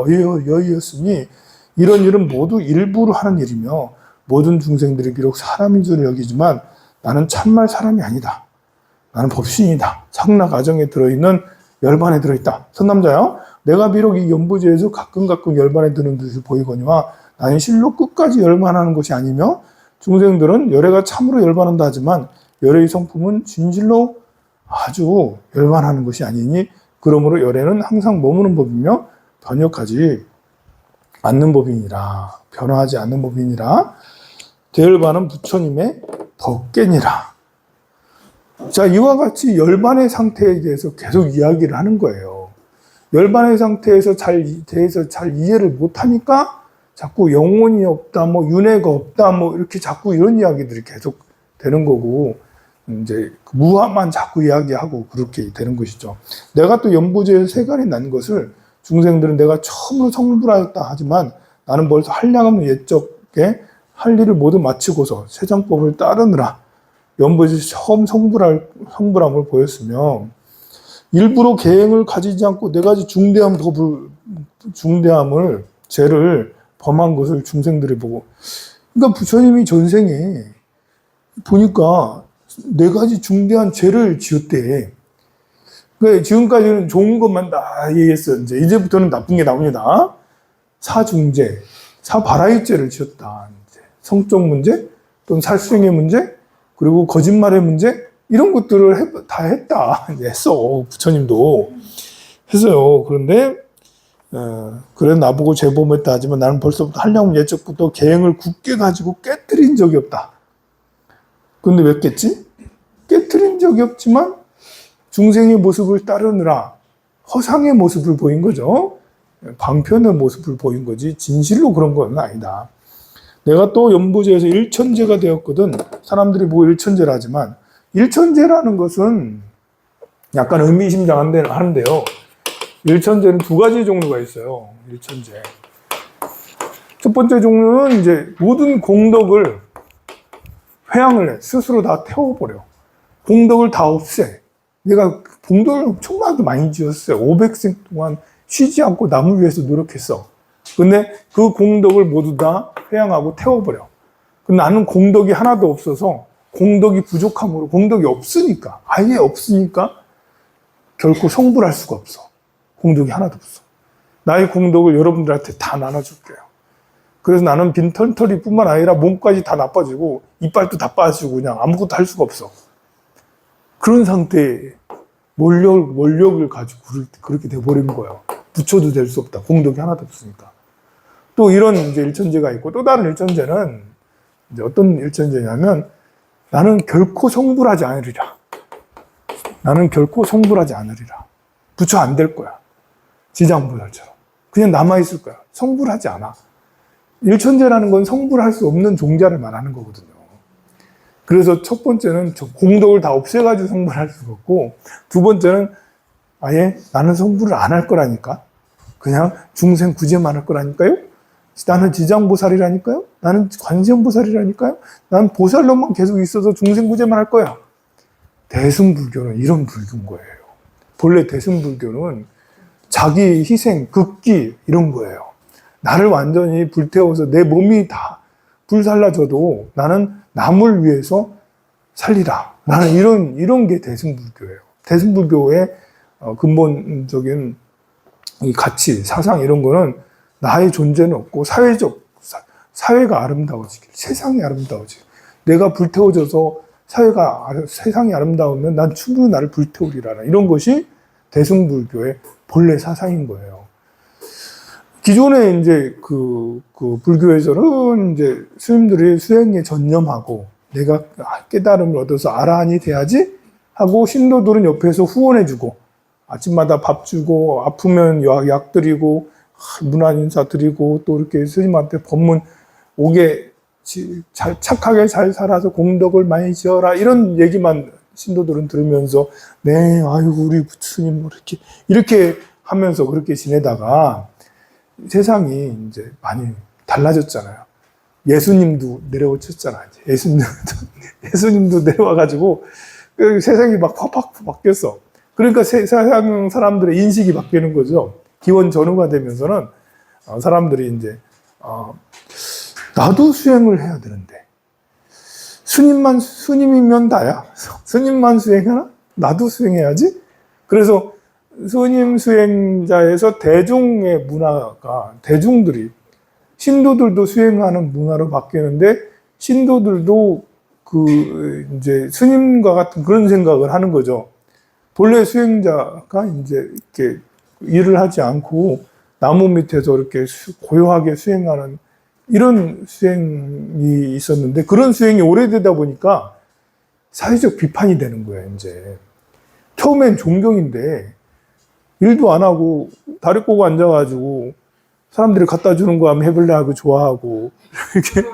A: 여의었으니 이런 일은 모두 일부러 하는 일이며 모든 중생들이 비록 사람인 줄 여기지만 나는 참말 사람이 아니다. 나는 법신이다. 상나 가정에 들어있는 열반에 들어있다. 선남자야, 내가 비록 이 연부제에서 가끔 열반에 드는 듯이 보이거니와 나는 실로 끝까지 열반하는 것이 아니며 중생들은 열애가 참으로 열반한다 하지만 열애의 성품은 진실로 아주 열반하는 것이 아니니 그러므로 열애는 항상 머무는 법이며 변혁하지 않는 법이니라. 변화하지 않는 법이니라. 대열반은 부처님의 법계니라. 자, 이와 같이 열반의 상태에 대해서 계속 이야기를 하는 거예요. 열반의 상태에서 대해서 잘 이해를 못하니까 자꾸 영혼이 없다, 윤회가 없다, 이렇게 자꾸 이런 이야기들이 계속 되는 거고, 이제 무함만 자꾸 이야기하고 그렇게 되는 것이죠. 내가 또 연부제에서 세간이 난 것을 중생들은 내가 처음으로 성불하였다 하지만 나는 벌써 한량없는 옛적에 할 일을 모두 마치고서 세정법을 따르느라 연부제에서 처음 성불함을 보였으며 일부러 계행을 가지지 않고 네 가지 중대함을 죄를 범한 것을 중생들이 보고, 그러니까 부처님이 전생에 보니까 네 가지 중대한 죄를 지었대. 그러니까 지금까지는 좋은 것만 다 얘기했어요. 이제부터는 나쁜 게 나옵니다. 사중죄, 사바라이죄를 지었다. 성적 문제, 또는 살수행의 문제, 그리고 거짓말의 문제, 이런 것들을 다 했다. 했어. 부처님도 했어요. 그런데 그래 나보고 재범했다 하지만 나는 벌써부터 한량없는 예적부터 계행을 굳게 가지고 깨뜨린 적이 없다. 근데 왜 깼지? 깨뜨린 적이 없지만 중생의 모습을 따르느라 허상의 모습을 보인 거죠. 방편의 모습을 보인 거지 진실로 그런 건 아니다. 내가 또 연부제에서 일천제가 되었거든. 사람들이 보고 일천제라 하지만 일천제라는 것은 약간 의미심장한데요. 일천제는 두 가지 종류가 있어요. 일천제. 첫 번째 종류는 이제 모든 공덕을 회양을 해. 스스로 다 태워버려. 공덕을 다 없애. 내가 공덕을 엄청나게 많이 지었어요. 500생 동안 쉬지 않고 남을 위해서 노력했어. 근데 그 공덕을 모두 다 회양하고 태워버려. 나는 공덕이 하나도 없어서 공덕이 부족함으로 공덕이 없으니까 아예 없으니까 결코 성불할 수가 없어. 공덕이 하나도 없어. 나의 공덕을 여러분들한테 다 나눠줄게요. 그래서 나는 빈털터리 뿐만 아니라 몸까지 다 나빠지고 이빨도 다 빠지고 그냥 아무것도 할 수가 없어. 그런 상태에 원력을 가지고 그렇게 돼버린 거예요. 부처도 될 수 없다. 공덕이 하나도 없으니까. 또 이런 이제 일천제가 있고 또 다른 일천제는 이제 어떤 일천제냐면 나는 결코 성불하지 않으리라. 나는 결코 성불하지 않으리라. 부처 안 될 거야. 지장보살처럼. 그냥 남아있을 거야. 성불하지 않아. 일천제라는 건 성불할 수 없는 종자를 말하는 거거든요. 그래서 첫 번째는 공덕을 다 없애가지고 성불할 수가 없고, 두 번째는 아예 나는 성불을 안 할 거라니까. 그냥 중생 구제만 할 거라니까요. 나는 지장보살이라니까요. 나는 관세음보살이라니까요. 나는 보살로만 계속 있어서 중생 구제만 할 거야. 대승불교는 이런 불교인 거예요. 본래 대승불교는 자기 희생, 극기 이런 거예요. 나를 완전히 불태워서 내 몸이 다 불살라져도 나는 남을 위해서 살리라. 나는 이런 게 대승불교예요. 대승불교의 근본적인 이 가치, 사상 이런 거는 나의 존재는 없고 사회가 아름다워지길, 세상이 아름다워지길. 내가 불태워져서 세상이 아름다우면 난 충분히 나를 불태우리라. 이런 것이 대승불교의 본래 사상인 거예요. 기존에 이제 그 불교에서는 이제 스님들이 수행에 전념하고 내가 깨달음을 얻어서 아라한이 돼야지 하고 신도들은 옆에서 후원해주고 아침마다 밥 주고 아프면 약 드리고 문안 인사 드리고 또 이렇게 스님한테 법문 오게 착하게 잘 살아서 공덕을 많이 지어라 이런 얘기만 신도들은 들으면서 네 아이고 우리 부처님 뭐 이렇게 하면서 그렇게 지내다가 세상이 이제 많이 달라졌잖아요. 예수님도 내려오셨잖아요. 예수님도 내려와가지고 세상이 막 확 바뀌었어. 그러니까 세상 사람들의 인식이 바뀌는 거죠. 기원 전후가 되면서는 사람들이 이제 나도 수행을 해야 되는데 스님이면 다야. 스님만 수행하나? 나도 수행해야지. 그래서 스님 수행자에서 대중의 문화가 대중들이 신도들도 수행하는 문화로 바뀌는데 신도들도 이제 스님과 같은 그런 생각을 하는 거죠. 본래 수행자가 이제 이렇게 일을 하지 않고 나무 밑에서 이렇게 고요하게 수행하는 이런 수행이 있었는데 그런 수행이 오래되다 보니까 사회적 비판이 되는 거예요, 이제. 처음엔 존경인데 일도 안 하고 다리 꼬고 앉아가지고 사람들이 갖다 주는 거 하면 해볼래 하고 좋아하고 이렇게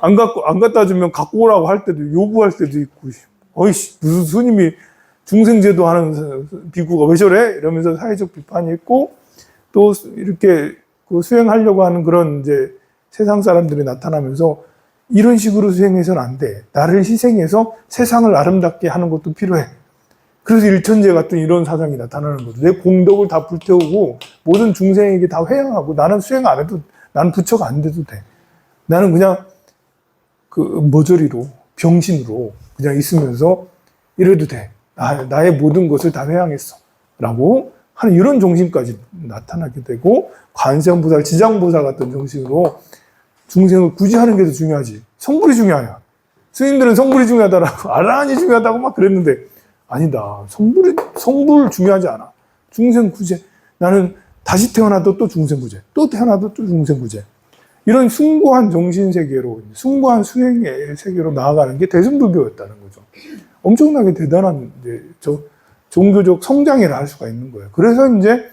A: 안 갖다 주면 갖고 오라고 할 때도 요구할 때도 있고 어이씨 무슨 스님이 중생제도 하는 비구가 왜 저래? 이러면서 사회적 비판이 있고 또 이렇게 수행하려고 하는 그런 이제 세상 사람들이 나타나면서 이런 식으로 수행해서는 안 돼. 나를 희생해서 세상을 아름답게 하는 것도 필요해. 그래서 일천제 같은 이런 사상이 나타나는 거죠. 내 공덕을 다 불태우고 모든 중생에게 다 회양하고 나는 수행 안 해도 나는 부처가 안 돼도 돼. 나는 그냥 머저리로 병신으로 그냥 있으면서 이래도 돼. 나의 모든 것을 다 회양했어. 라고 하는 이런 정신까지 나타나게 되고 관세음보살, 지장보살 같은 정신으로 중생을 구제하는 게 더 중요하지. 성불이 중요하냐. 스님들은 성불이 중요하다라고 아라한이 중요하다고 막 그랬는데 아니다. 성불 중요하지 않아. 중생 구제. 나는 다시 태어나도 또 중생 구제. 또 태어나도 또 중생 구제. 이런 숭고한 정신 세계로, 숭고한 수행의 세계로 나아가는 게 대승불교였다는 거죠. 엄청나게 대단한 이제 종교적 성장이라 할 수가 있는 거예요. 그래서 이제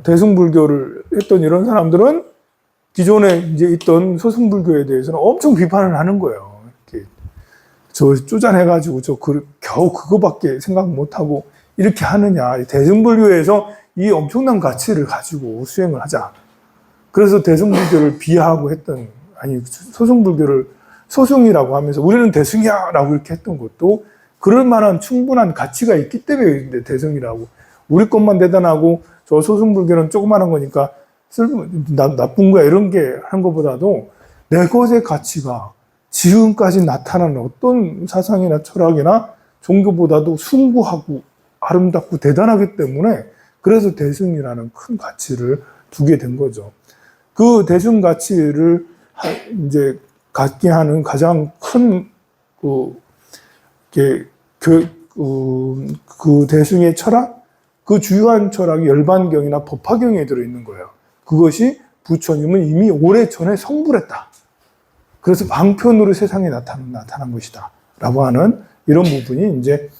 A: 대승불교를 했던 이런 사람들은 기존에 이제 있던 소승불교에 대해서는 엄청 비판을 하는 거예요. 이렇게 쪼잔해가지고 겨우 그거밖에 생각 못하고 이렇게 하느냐. 대승불교에서 이 엄청난 가치를 가지고 수행을 하자. 그래서 대승불교를 비하하고 했던, 소승불교를 소승이라고 하면서 우리는 대승이야! 라고 이렇게 했던 것도 그럴 만한 충분한 가치가 있기 때문에 대승이라고. 우리 것만 대단하고 저 소승불교는 조그마한 거니까 나쁜 거야. 이런 게 한 것보다도 내 것의 가치가 지금까지 나타나는 어떤 사상이나 철학이나 종교보다도 숭고하고 아름답고 대단하기 때문에 그래서 대승이라는 큰 가치를 두게 된 거죠. 그 대승 가치를 이제 갖게 하는 가장 큰 그 대승의 철학, 그 주요한 철학이 열반경이나 법화경에 들어있는 거예요. 그것이 부처님은 이미 오래전에 성불했다. 그래서 방편으로 세상에 나타난 것이다. 라고 하는 이런 부분이 이제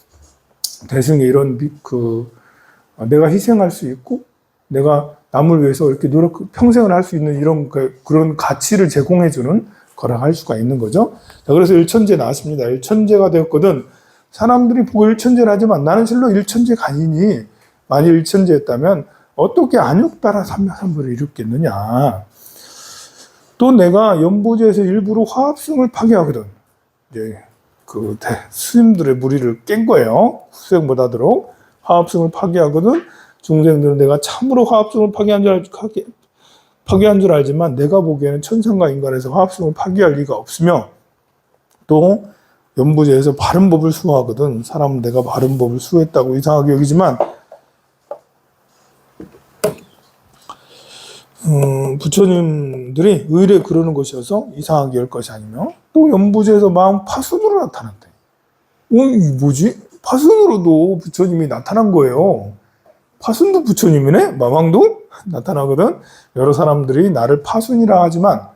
A: 대승의 이런 내가 희생할 수 있고 내가 남을 위해서 이렇게 평생을 할 수 있는 이런 그런 가치를 제공해주는 거라 할 수가 있는 거죠. 자, 그래서 일천제 나왔습니다. 일천제가 되었거든. 사람들이 보고 일천제를 하지만 나는 실로 일천제가 아니니 만일 일천제였다면 어떻게 안욕 따라 삼藐삼부를 이뤘겠느냐. 또 내가 연보제에서 일부러 화합승을 파괴하거든. 이제 스님들의 무리를 깬 거예요. 수행 못하도록 화합승을 파괴하거든. 중생들은 내가 참으로 화합승을 파괴한 줄 알지만 내가 보기에는 천상과 인간에서 화합승을 파괴할 리가 없으며 또 연보제에서 바른 법을 수호하거든. 사람은 내가 바른 법을 수호했다고 이상하게 여기지만 부처님들이 의뢰 그러는 것이어서 이상하게 할 것이 아니며 또 연보제에서 마음 파수도로 나타난대. 이게 뭐지? 파순으로도 부처님이 나타난 거예요. 파순도 부처님이네? 마왕도 나타나거든. 여러 사람들이 나를 파순이라 하지만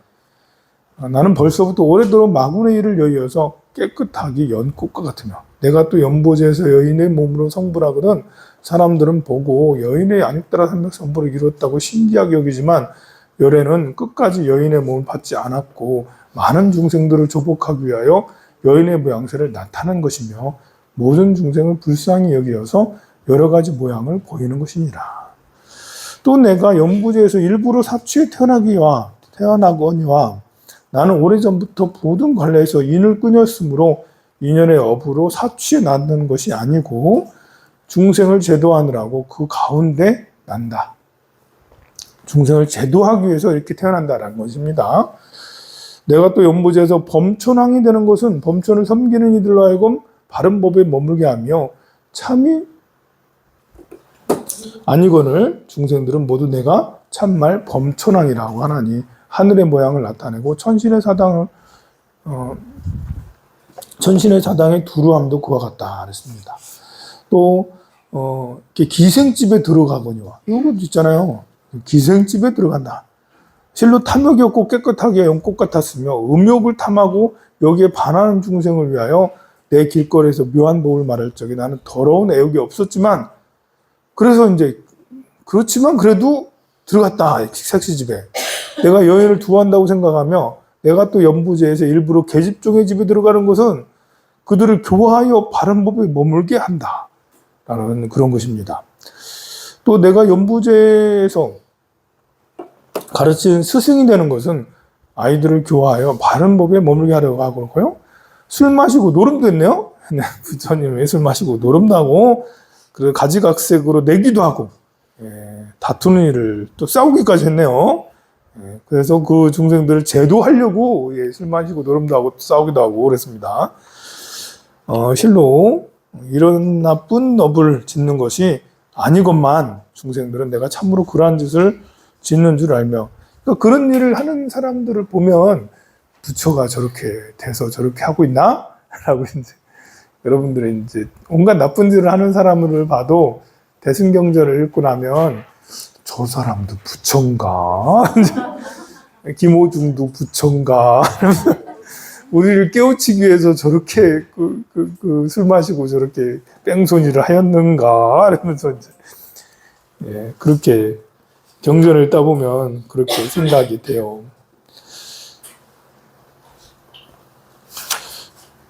A: 나는 벌써부터 오래도록 마군의 일을 여의어서 깨끗하기 연꽃과 같으며 내가 또 연보제에서 여인의 몸으로 성불하거든. 사람들은 보고 여인의 안익따라 삼백성불을 이뤘다고 신기하게 여기지만 열애는 끝까지 여인의 몸을 받지 않았고 많은 중생들을 조복하기 위하여 여인의 모양새를 나타낸 것이며 모든 중생을 불쌍히 여기어서 여러 가지 모양을 보이는 것이니라. 또 내가 연부제에서 일부러 사취에 태어나거니와 나는 오래전부터 모든 관례에서 인을 끊었으므로 인연의 업으로 사취에 낳는 것이 아니고 중생을 제도하느라고 그 가운데 난다. 중생을 제도하기 위해서 이렇게 태어난다라는 것입니다. 내가 또 연보제에서 범천왕이 되는 것은 범천을 섬기는 이들로 하여금 바른 법에 머물게 하며 참이 아니거늘 중생들은 모두 내가 참말 범천왕이라고 하나니 하늘의 모양을 나타내고 천신의 사당의 두루함도 그와 같다 그랬습니다. 또 기생집에 들어가거니와 이것도 있잖아요. 기생집에 들어간다. 실로 탐욕이 없고 깨끗하게 연꽃 같았으며 음욕을 탐하고 여기에 반하는 중생을 위하여 내 길거리에서 묘한 법을 말할 적에 나는 더러운 애욕이 없었지만 그래서 이제 그렇지만 그래도 들어갔다. 색시집에 내가 여인을 두한다고 생각하며 내가 또 연부제에서 일부러 계집종의 집에 들어가는 것은 그들을 교화하여 바른 법에 머물게 한다 라는 그런 것입니다. 또 내가 연부제에서 가르친 스승이 되는 것은 아이들을 교화하여 바른 법에 머물게 하려고 하고요. 술 마시고 노름도 했네요. 부처님이 술 마시고 노름도 하고 그리고 가지각색으로 내기도 하고 다투는 일을 또 싸우기까지 했네요. 그래서 그 중생들을 제도하려고 술 마시고 노름도 하고 싸우기도 하고 그랬습니다. 실로 이런 나쁜 업을 짓는 것이 아니건만 중생들은 내가 참으로 그러한 짓을 짓는 줄 알며 그러니까 그런 일을 하는 사람들을 보면 부처가 저렇게 돼서 저렇게 하고 있나? 라고 이제 여러분들이 이제 온갖 나쁜 일을 하는 사람을 봐도 대승경전을 읽고 나면 저 사람도 부처인가? 김호중도 부처인가? 우리를 깨우치기 위해서 저렇게 술 마시고 저렇게 뺑소니를 하였는가? 이러면서 이제 그렇게 경전을 읽다 보면 그렇게 생각이 돼요.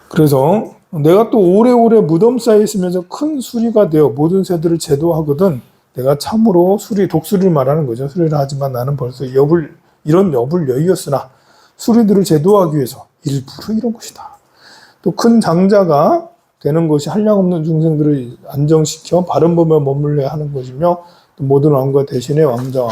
A: 그래서 내가 또 오래오래 무덤 사이에 있으면서 큰 수리가 되어 모든 새들을 제도하거든 내가 참으로 독수리를 말하는 거죠. 수리를 하지만 나는 벌써 이런 엽을 여의었으나 수리들을 제도하기 위해서 일부러 이런 것이다. 또 큰 장자가 되는 것이 한량없는 중생들을 안정시켜 바른 법에 머물러 하는 것이며 또 모든 왕과 대신의 왕자와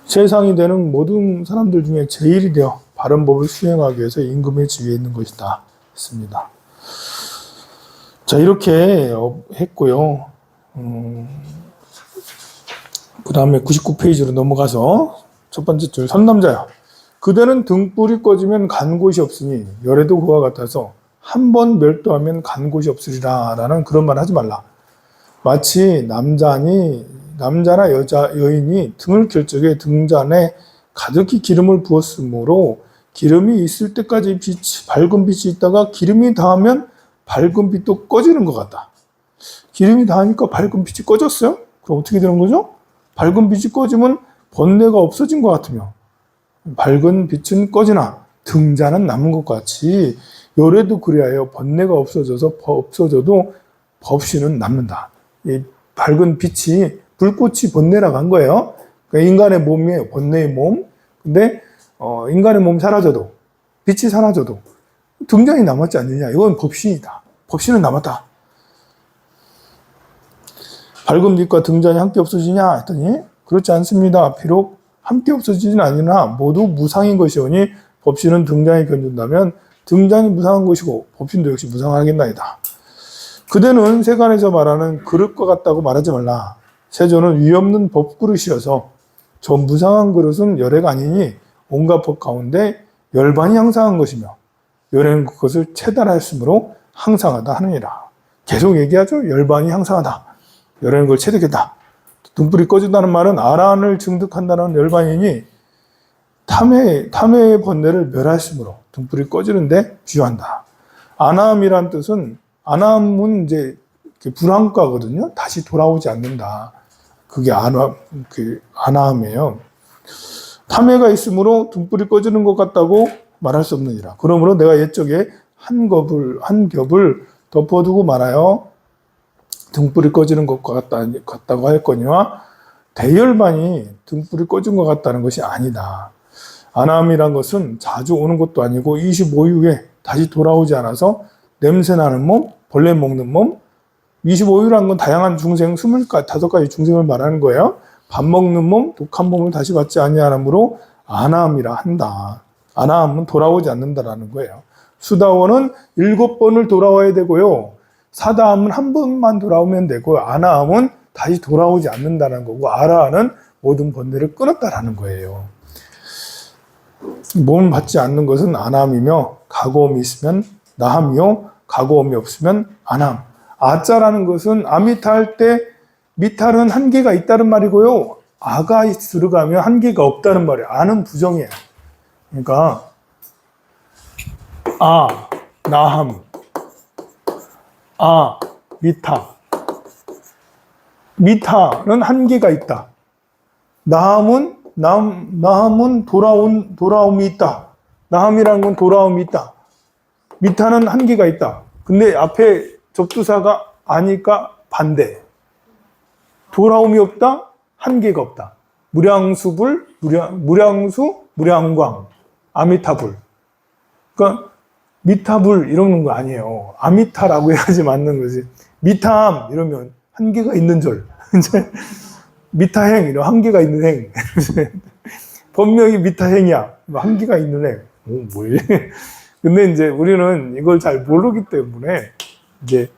A: 세상이 되는 모든 사람들 중에 제일이 되어 바른 법을 수행하기 위해서 임금의 지위에 있는 것이다 했습니다. 자 이렇게 했고요. 그 다음에 99페이지로 넘어가서 첫 번째 줄 선남자야 그대는 등불이 꺼지면 간 곳이 없으니 열애도 그와 같아서 한 번 멸도하면 간 곳이 없으리라 라는 그런 말 하지 말라. 마치 남자나 여인이 등을 켤 적에 등잔에 가득히 기름을 부었으므로 기름이 있을 때까지 밝은 빛이 있다가 기름이 닿으면 밝은 빛도 꺼지는 것 같다. 기름이 닿으니까 밝은 빛이 꺼졌어요? 그럼 어떻게 되는 거죠? 밝은 빛이 꺼지면 번뇌가 없어진 것 같으며 밝은 빛은 꺼지나 등잔은 남은 것 같이 열애도 그리하여 번뇌가 없어져도 법신은 남는다. 이 밝은 빛이 불꽃이 번뇌라고 한 거예요. 그러니까 인간의 몸이에요. 번뇌의 몸. 근데 인간의 몸이 사라져도 빛이 사라져도 등잔이 남았지 않느냐. 이건 법신이다. 법신은 남았다. 밝은 빛과 등잔이 함께 없어지냐 했더니 그렇지 않습니다. 비록 함께 없어지진 아니나 모두 무상인 것이오니 법신은 등잔이 견준다면 등잔이 무상한 것이고 법신도 역시 무상하겠나이다. 그대는 세간에서 말하는 그릇과 같다고 말하지 말라. 세조는 위없는 법그릇이어서 저 무상한 그릇은 열애가 아니니 온갖 법 가운데 열반이 향상한 것이며 열에는 그것을 체달하였으므로 항상하다 하느니라. 계속 얘기하죠. 열반이 항상하다. 열에는 그걸 체득했다. 등불이 꺼진다는 말은 아란을 증득한다는 열반이니 탐해의 번뇌를 멸하였으므로 등불이 꺼지는데 주요한다. 아나함이란 뜻은, 아나함은 이제 불황과거든요. 다시 돌아오지 않는다. 그게 아나함이에요. 탐해가 있으므로 등불이 꺼지는 것 같다고 말할 수 없느니라. 그러므로 내가 옛적에 한 겹을 덮어두고 말하여 등불이 꺼지는 것과 같다고 하였거니와 대열반이 등불이 꺼진 것 같다는 것이 아니다. 아나함이란 것은 자주 오는 것도 아니고 25일에 다시 돌아오지 않아서 냄새나는 몸, 벌레 먹는 몸, 25일이란 건 다양한 중생, 25가지 중생을 말하는 거예요. 밥 먹는 몸, 독한 몸을 다시 받지 아니하므로 아나함이라 한다. 아나함은 돌아오지 않는다라는 거예요. 수다원은 7번을 돌아와야 되고요. 사다함은 1번만 돌아오면 되고, 아나함은 다시 돌아오지 않는다는 거고, 아라는 모든 번뇌를 끊었다라는 거예요. 몸을 받지 않는 것은 아나함이며, 가고음이 있으면 나함이요, 가고음이 없으면 아나함. 아자라는 것은 아미타 할 때 미탈은 한계가 있다는 말이고요. 아가 들어가면 한계가 없다는 말이에요. 아는 부정이에요. 그러니까 아, 나함, 아, 미타. 미타는 한계가 있다. 나함은 돌아옴이 있다. 나함이라는 건 돌아옴이 있다. 미타는 한계가 있다. 근데 앞에 접두사가 아니까 반대. 돌아옴이 없다, 한계가 없다. 무량수불, 무량수, 무량광, 아미타불. 그러니까 미타불 이러는 거 아니에요. 아미타라고 해야지 맞는 거지. 미타함 이러면 한계가 있는 절. 이제 미타행 이런 한계가 있는 행. 분명히 미타행이야. 한계가 있는 행. 뭐야? 근데 이제 우리는 이걸 잘 모르기 때문에 이제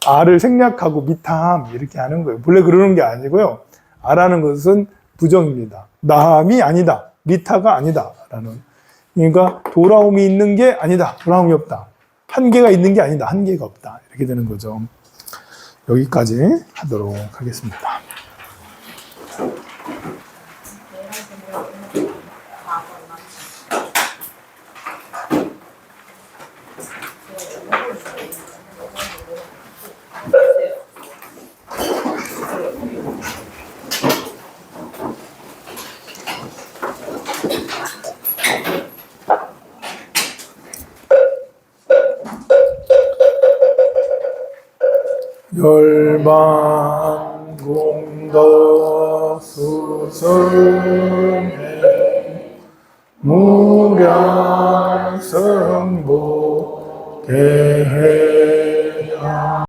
A: 아를 생략하고 미타함 이렇게 하는 거예요. 원래 그러는 게 아니고요. 아라는 것은 부정입니다. 나함이 아니다. 미타가 아니다. 라는. 그러니까 돌아옴이 있는 게 아니다. 돌아옴이 없다. 한계가 있는 게 아니다. 한계가 없다. 이렇게 되는 거죠. 여기까지 하도록 하겠습니다. 열반 공덕 수승해 무량 성보 개해